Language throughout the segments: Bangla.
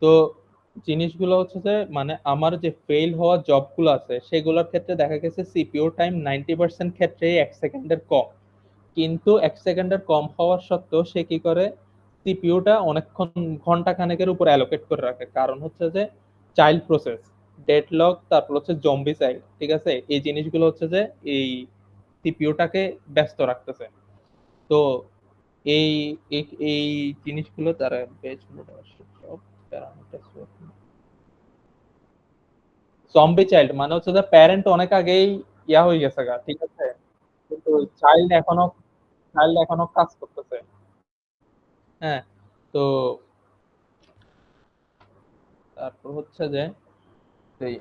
তো জিনিসগুলো হচ্ছে যে মানে আমার যে ফেইল হওয়া জবগুলো আছে সেগুলোর ক্ষেত্রে দেখা গেছে সিপিইউ টাইম 90% ক্ষেত্রেই 1 সেকেন্ডের কম। কিন্তু 1 সেকেন্ডের কম হওয়ার সত্ত্বেও সে কি করে সিপিইউটা অনেকক্ষণ ঘন্টা খানেকের উপর অ্যালোকেট করে রাখে। কারণ হচ্ছে যে চাইল্ড প্রসেস, ডেডলক, তারপর হচ্ছে জম্বি চাইল্ড। ঠিক আছে? এই জিনিসগুলো হচ্ছে যে এই সিপিইউটাকে ব্যস্ত রাখতেছে। তো এই এই এই জিনিসগুলো তারা বেজ মোড সব প্যারামিটার জম্বি চাইল্ড মানে হচ্ছে যে প্যারেন্ট অনেক আগেই ইয়া হয়ে গেছে গা, ঠিক আছে? কিন্তু চাইল্ড এখনো কাজ করতেছে। হ্যাঁ, তো তারপর হচ্ছে যে এই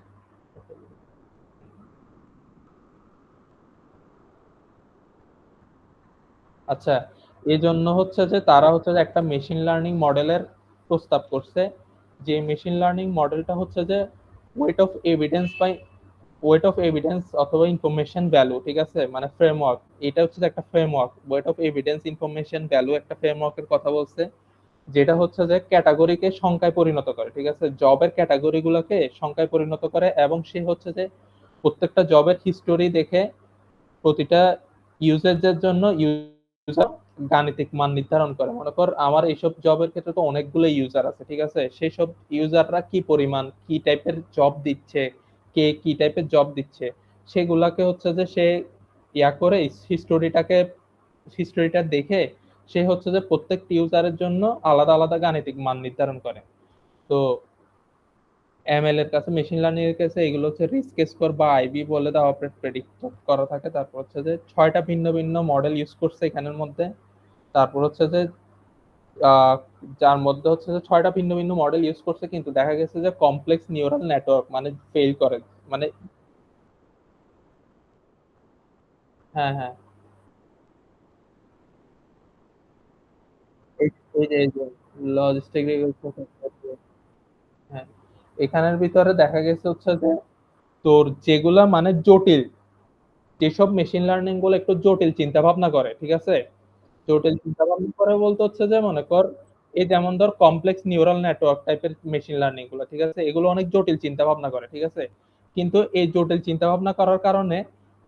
আচ্ছা, এজন্য হচ্ছে যে তারা হচ্ছে যে একটা মেশিন লার্নিং মডেলের প্রস্তাব করছে। যে মেশিন লার্নিং মডেলটা হচ্ছে যে weight of evidence by weight of evidence অথবা ইনফরমেশন ভ্যালু, ঠিক আছে? মানে ফ্রেমওয়ার্ক। এটা হচ্ছে যে একটা framework, weight of evidence information value একটা ফ্রেমওয়ার্কের কথা বলছে। যেটা হচ্ছে যে ক্যাটাগরিকে সংখ্যায় পরিণত করে, ঠিক আছে? জবের ক্যাটাগরি গুলোকে সংখ্যায় পরিণত করে এবং সে হচ্ছে যে প্রত্যেকটা জবের হিস্টোরি দেখে প্রতিটা ইউজারদের জন্য ইউজার গাণিতিক মান নির্ধারণ করে। মনে কর আমার এইসব জবের ক্ষেত্রে তো অনেকগুলো ইউজার আছে, ঠিক আছে? সেই সব ইউজাররা কি পরিমাণ কি টাইপের জব দিচ্ছে, কে কি টাইপের জব দিচ্ছে, সেগুলাকে হচ্ছে যে সে ইয়া করে হিস্টোরিটা দেখে সে হচ্ছে যে প্রত্যেকটি ইউজারের জন্য আলাদা আলাদা গাণিতিক মান নির্ধারন করে। তো এমএল এর কাছে, মেশিন লার্নিং এর কাছে এগুলো হচ্ছে রিস্ক স্কোর বা আইবি বলে দেওয়া প্রেডিক্ট করা থাকে। তারপর হচ্ছে যে 6টা ভিন্ন ভিন্ন মডেল ইউজ করছে এখানের মধ্যে। তারপর হচ্ছে যে আহ, যার মধ্যে হচ্ছে যে 6টা ভিন্ন ভিন্ন মডেল ইউজ করছে, কিন্তু দেখা গেছে যে কমপ্লেক্স নিউরাল নেটওয়ার্ক মানে ফেল করে। মানে হ্যাঁ, হ্যাঁ, এই এই যে লজিস্টিক, হ্যাঁ, এখানের ভিতরে দেখা গেছে হচ্ছে যে তোর যেগুলা মানে জটিল, যেসব মেশিন লার্নিং গুলো একটু জটিল চিন্তা ভাবনা করে, ঠিক আছে? জটিল চিন্তা ভাবনা করে বলতে হচ্ছে যে মনে কর এই যেমন ধর কমপ্লেক্স নিউরাল নেটওয়ার্ক টাইপের মেশিন লার্নিং গুলো, ঠিক আছে? এগুলো অনেক জটিল চিন্তা ভাবনা করে, ঠিক আছে? কিন্তু এই জটিল চিন্তা ভাবনা করার কারণে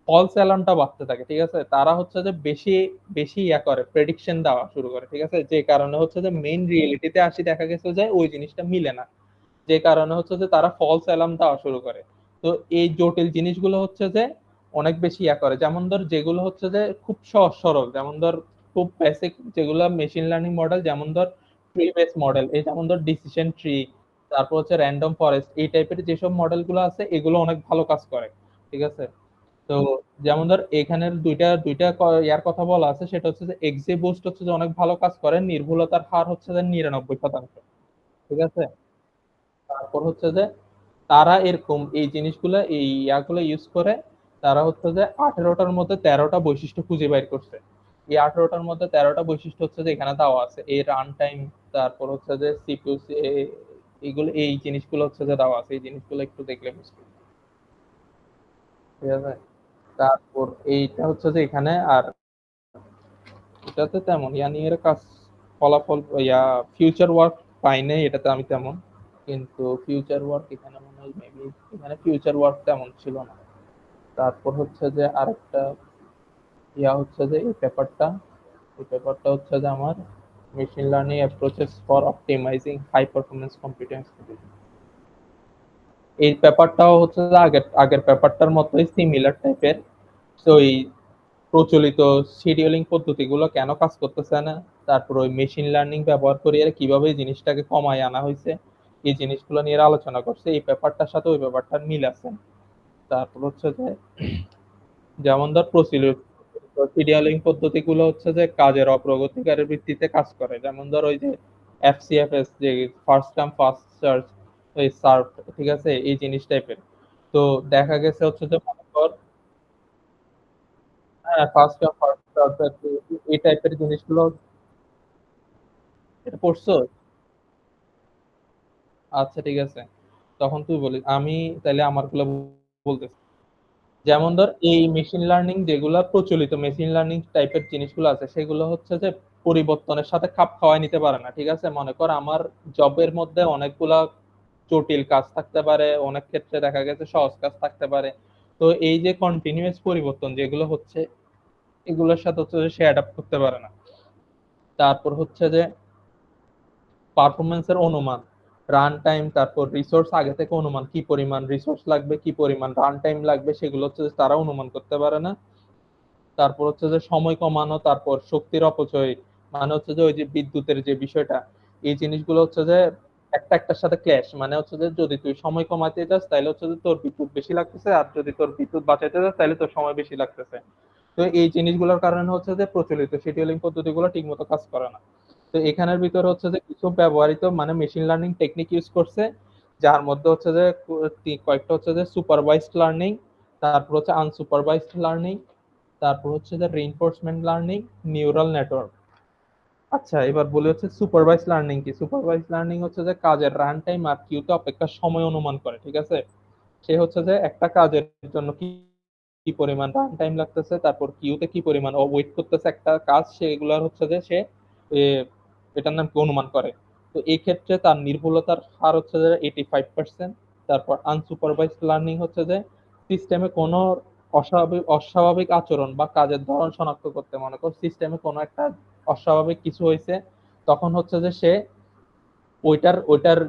ফলস অ্যালার্মটা বাড়তে থাকে, ঠিক আছে? তারা হচ্ছে যে বেশি বেশি ইয়া করে, প্রেডিকশন দেওয়া শুরু করে, ঠিক আছে? যে কারণে হচ্ছে যে মেইন রিয়েলিটিতে আসি দেখা গেছে যে ওই জিনিসটা মিলে না। যে কারণে হচ্ছে যে তারা ফলস অ্যালার্ম দেওয়া শুরু করে। তো এই জটিল জিনিসগুলো হচ্ছে যে অনেক বেশি ইয়া করে। যেমন ধর যেগুলো হচ্ছে যে খুব সহজ সরল, যেমন ধর খুব বেসিক যেগুলো মেশিন লার্নিং মডেল, যেমন ধর ট্রি বেস মডেল, এই যেমন ধর ডিসিশন ট্রি, তারপর হচ্ছে র্যান্ডম ফরেস্ট, এই টাইপের যেসব মডেলগুলো আছে এগুলো অনেক ভালো কাজ করে, ঠিক আছে? তো যেমন ধর এখানের দুইটা দুইটা ইয়ার কথা বলা আছে, সেটা হচ্ছে যে এক্সি বুস্ট হচ্ছে যে অনেক ভালো কাজ করে, নির্ভুলতার হার হচ্ছে যে 99%, ঠিক আছে? তারপর হচ্ছে যে তারা এরকম এই জিনিসগুলো এই ইয়াগুলো ইউজ করে তারা হচ্ছে যে 18টার মধ্যে 13টা বৈশিষ্ট্য খুঁজে বের করছে। এই 18টার মধ্যে 13টা বৈশিষ্ট্য হচ্ছে যে এখানে দেওয়া আছে, এই রান টাইম, তারপর হচ্ছে যে সিপিইউ, এগুলো এই জিনিসগুলো হচ্ছে যে দেওয়া আছে। এই জিনিসগুলো একটু দেখলে বুঝতে পারবে, ঠিক আছে? তারপর এইটা হচ্ছে যে এখানে আর এটাতে তেমন ইয়া নিয়ে কাজ ফলাফল ইয়া ফিউচার ওয়ার্ক পাই নাই এটাতে আমি তেমন। কিন্তু ফিউচার ওয়ার্ক এখানে মনে হয় মেবি এখানে ফিউচার ওয়ার্ক তেমন ছিল না। তারপর হচ্ছে যে আরেকটা ইয়া হচ্ছে যে এই পেপারটা হচ্ছে যে আমার machine learning approaches for optimizing high performance computing. এই পেপারটাও হচ্ছে যে আগের পেপারটার মতোই সিমিলার টাইপের। তো ওই প্রচলিত শিডিউলিং পদ্ধতিগুলো কেন কাজ করতেছে না, তারপর ওই মেশিন লার্নিং ব্যবহার করে এরা কিভাবে এই জিনিসটাকে কমায় আনা হয়েছে, এই জিনিসগুলো নিয়ে এরা আলোচনা করছে। এই পেপারটার সাথে ওই পেপারটার মিল আছে। তারপর হচ্ছে যে যেমন ধর শিডিউলিং পদ্ধতিগুলো হচ্ছে যে কাজের অগ্রগতিকারের ভিত্তিতে কাজ করে। যেমন ধর ওই যে এফসিএফএস, যে ফার্স্ট কাম ফার্স্ট সার্চ, ওই সার্ভ, ঠিক আছে? এই জিনিস টাইপের। তো দেখা গেছে হচ্ছে যে মনে কর হ্যাঁ, ফার্স্ট কাম ফার্স্ট সার্ভ, এই টাইপের জিনিসগুলো এটা পড়ছো? আচ্ছা, ঠিক আছে, তখন তুই বলিস, আমি তাহলে আমার গুলো বলতেছি। যেমন ধর এই মেশিন লার্নিং যেগুলা প্রচলিত মেশিন লার্নিং টাইপের জিনিসগুলো আছে সেগুলো হচ্ছে যে পরিবর্তনের সাথে খাপ খাওয়াই নিতে পারে না। ঠিক আছে? মনে কর আমার জবের মধ্যে অনেকগুলা জটিল কাজ থাকতে পারে, অনেক ক্ষেত্রে দেখা গেছে সহজ কাজ থাকতে পারে। তো এই যে কন্টিনিউয়াস পরিবর্তন যেগুলো হচ্ছে এগুলোর সাথে হচ্ছে যে সে অ্যাডাপ্ট করতে পারে না। তারপর হচ্ছে যে পারফরম্যান্স এর অনুমান, রান টাইম, তারপর রিসোর্স আগে থেকে অনুমান কি পরিমাণ রিসোর্স লাগবে, কি পরিমাণ রান টাইম লাগবে সেগুলো হচ্ছে যে তারা অনুমান করতে পারে না। তারপর হচ্ছে যে সময় কমানো, তারপর শক্তির অপচয়, মানে হচ্ছে যে ওই যে বিদ্যুতের যে বিষয়টা, এই জিনিসগুলো হচ্ছে যে একটা একটার সাথে ক্ল্যাশ। মানে হচ্ছে যে যদি তুই সময় কমাতে যাস তাহলে হচ্ছে যে তোর বিদ্যুৎ বেশি লাগতেছে, আর যদি তোর বিদ্যুৎ বাঁচাইতে যাস তাহলে তোর সময় বেশি লাগতেছে। তো এই জিনিসগুলোর কারণে হচ্ছে যে প্রচলিত শিডিউলিং পদ্ধতিগুলো ঠিকমতো কাজ করে না। তো এখানের ভিতরে হচ্ছে যে কিছু ব্যবহৃত মানে মেশিন লার্নিং টেকনিক ইউজ করছে, যার মধ্যে হচ্ছে যে কয়েকটা হচ্ছে যে সুপারভাইজড লার্নিং, তারপর হচ্ছে আনসুপারভাইজড লার্নিং, তারপর হচ্ছে যে রিইনফোর্সমেন্ট লার্নিং, নিউরাল নেটওয়ার্ক। আচ্ছা, এবার বলি হচ্ছে সুপারভাইজ লার্নিং কি। সুপারভাইজ লার্নিং হচ্ছে যে কাজের রান টাইম আর কিউতে অপেক্ষার সময় অনুমান করে। ঠিক আছে? সে হচ্ছে যে একটা কাজের জন্য কি কি পরিমাণ রান টাইম লাগতেছে, তারপর কিউতে কি পরিমাণ ওয়েট করতেছে একটা কাজ, সেগুলোর হচ্ছে যে সে এ, এটার নাম কি অনুমান করে। তো এই ক্ষেত্রে তার নির্ভুলতার হার হচ্ছে যে 85%। তারপর আনসুপারভাইজ লার্নিং হচ্ছে যে সিস্টেমে কোনো অস্বাভাবিক আচরণ বা কাজের ধরন শনাক্ত করতে, মনে কর সিস্টেমে কোনো একটা অস্বাভাবিক কিছু হয়েছে, তখন হচ্ছে যে সে ওইটার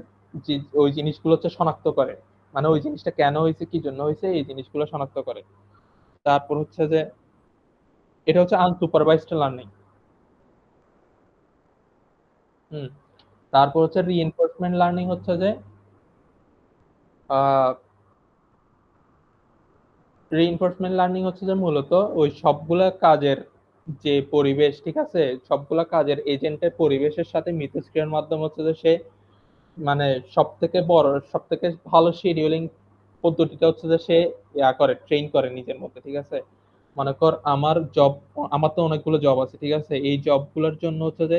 ওই জিনিসগুলো হচ্ছে শনাক্ত করে। মানে ওই জিনিসটা কেন হয়েছে, কি জন্য হয়েছে, এই জিনিসগুলো শনাক্ত করে। তারপর হচ্ছে যে এটা হচ্ছে আনসুপারভাইজড লার্নিং। হুম। তারপর হচ্ছে রিইনফোর্সমেন্ট লার্নিং হচ্ছে যে আহ রিইনফোর্সমেন্ট লার্নিং হচ্ছে যে মূলত ওই সবগুলা কাজের যে পরিবেশ, ঠিক আছে, সবগুলা কাজের এজেন্টের পরিবেশের সাথে মিথস্ক্রিয়ার মাধ্যমে হচ্ছে যে সে মানে সব থেকে বড় সব থেকে ভালো শিডিউলিং পদ্ধতিটা হচ্ছে যে সে করে ট্রেন করে নিজের মধ্যে। ঠিক আছে? মনে কর আমার তো অনেকগুলো জব আছে। ঠিক আছে? এই জবগুলোর জন্য হচ্ছে যে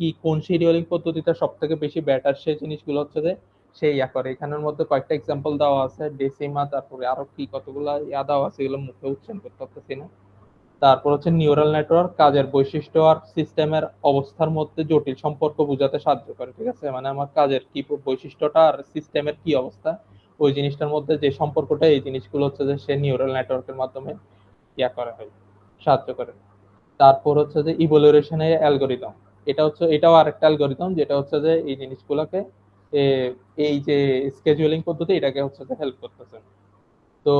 কি কোন শিডিউলিং পদ্ধতিটা সব থেকে বেশি বেটার, সেই জিনিসগুলো হচ্ছে যে সে করে। এখানের মধ্যে কয়েকটা এক্সাম্পল দেওয়া আছে, ডেসিমা, তারপরে আরো কি কতগুলা দেওয়া আছে, এগুলো মুখে উচ্চারণ করতে পারতেছি না। তারপর হচ্ছে নিউরাল নেটওয়ার্ক কাজের বৈশিষ্ট্য আর সিস্টেমের অবস্থার মধ্যে জটিল সম্পর্ক বোঝাতে সাহায্য করে। ঠিক আছে? মানে আমার কাজের কি বৈশিষ্ট্যটা আর সিস্টেমের কি অবস্থা, ওই জিনিসটার মধ্যে যে সম্পর্কটা, এই জিনিসগুলো হচ্ছে যে সে নিউরাল নেটওয়ার্কের মাধ্যমে করা হয়, সাহায্য করে। তারপর হচ্ছে যে ইভ্যালুয়েশনের অ্যালগরিদম, এটাও আরেকটা অ্যালগরিদম যেটা হচ্ছে যে এই জিনিসগুলোকে এ, এই যে স্কেজুয়ালিং পদ্ধতি এটাকে হচ্ছে যে হেল্প করতেছে। তো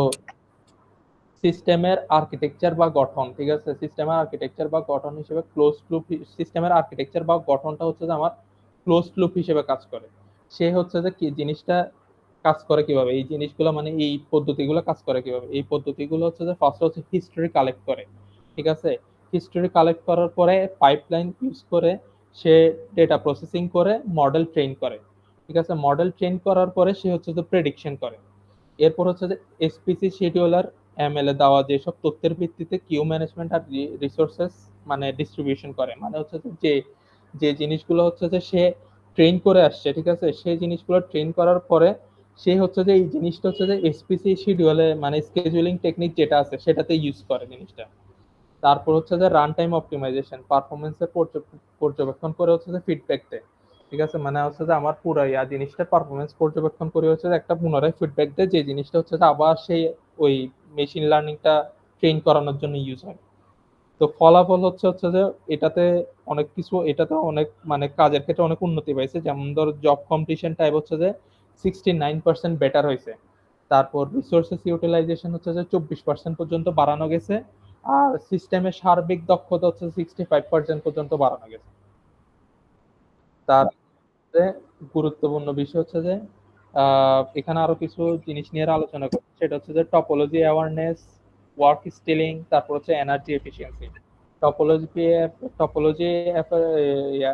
সিস্টেমের আর্কিটেকচার বা গঠন, ঠিক আছে, সিস্টেমের আর্কিটেকচার বা গঠন হিসেবে ক্লোজ লুপ, সিস্টেমের আর্কিটেকচার বা গঠনটা হচ্ছে যে আমার ক্লোজ লুপ হিসেবে কাজ করে। সে হচ্ছে যে কি জিনিসটা কাজ করে কিভাবে, এই জিনিসগুলো মানে এই পদ্ধতিগুলো কাজ করে কিভাবে, এই পদ্ধতিগুলো হচ্ছে যে ফার্স্ট হচ্ছে হিস্টরি কালেক্ট করে। ঠিক আছে? হিস্টরি কালেক্ট করার পরে পাইপলাইন ইউজ করে সে ডেটা প্রসেসিং করে মডেল ট্রেন করে। ঠিক আছে? মডেল ট্রেন করার পরে সে হচ্ছে যে প্রেডিকশন করে। এরপর হচ্ছে যে এসপিসি শিডিউলার এমএল এ দেওয়া যেসব তথ্যের ভিত্তিতে কিউ ম্যানেজমেন্ট আর রিসোর্সেস মানে ডিস্ট্রিবিউশন করে। মানে হচ্ছে যে যে জিনিসগুলো হচ্ছে যে সে ট্রেন করে আসছে, ঠিক আছে, সেই জিনিসগুলো ট্রেন করার পরে সে হচ্ছে যে এই জিনিসটা হচ্ছে যে এসপিসি শিডিউলে মানে স্কেজুলিং টেকনিক যেটা আছে সেটাতে ইউজ করে জিনিসটা। তারপর হচ্ছে যে রান টাইম অপটিমাইজেশন পারফরমেন্সের পর্যবেক্ষণ করে হচ্ছে যে ফিডব্যাক দেয়। ঠিক আছে? মানে হচ্ছে যে আমার পুরো জিনিসটা পারফরমেন্স পর্যবেক্ষণ করে হচ্ছে যে একটা পুনরায় ফিডব্যাক দেয়, যে জিনিসটা হচ্ছে যে আবার সেই ওই মেশিন লার্নিংটা ট্রেন করানোর জন্য ইউজ হয়। তো ফলাফল হচ্ছে হচ্ছে যে এটাতে অনেক কিছু, এটাতে অনেক মানে কাজের ক্ষেত্রে অনেক উন্নতি পাইছে। যেমন ধর জব কম্পিটিশন টাইপ হচ্ছে যে 69% বেটার হয়েছে। তারপর রিসোর্সেস ইউটিলাইজেশন হচ্ছে যে 24% পর্যন্ত বাড়ানো গেছে। আর সিস্টেমের সার্বিক দক্ষতা হচ্ছে 65% পর্যন্ত বাড়ানো গেছে। তার মধ্যে গুরুত্বপূর্ণ বিষয় হচ্ছে যে এখানে আরো কিছু জিনিস নিয়ে আলোচনা করছি, সেটা হচ্ছে যে টপোলজি অ্যাওয়ারনেস, ওয়ার্ক স্কিলিং, তারপর হচ্ছে energy efficiency. Topology topology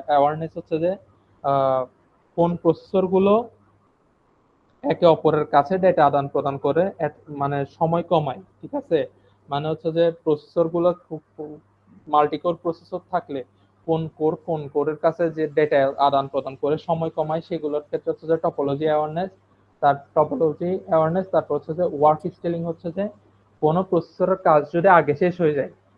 awareness হচ্ছে যে আহ, কোন প্রসেসর গুলো একে অপরের কাছে ডেটা আদান প্রদান করে মানে সময় কমায়। ঠিক আছে? মানে হচ্ছে যে প্রসেসর গুলো মাল্টি কোর প্রসেসর থাকলে কোন কোরের কাছে যে ডেটা আদান প্রদান করে সময় কমায়, সেগুলোর ক্ষেত্রে হচ্ছে যে টপোলজি অ্যাওয়ারনেস। তারপর হচ্ছে যে ওয়ার্ক স্কেলিং হচ্ছে যে কোনো প্রসেসরের কাজ যদি আগে শেষ হয়ে যায়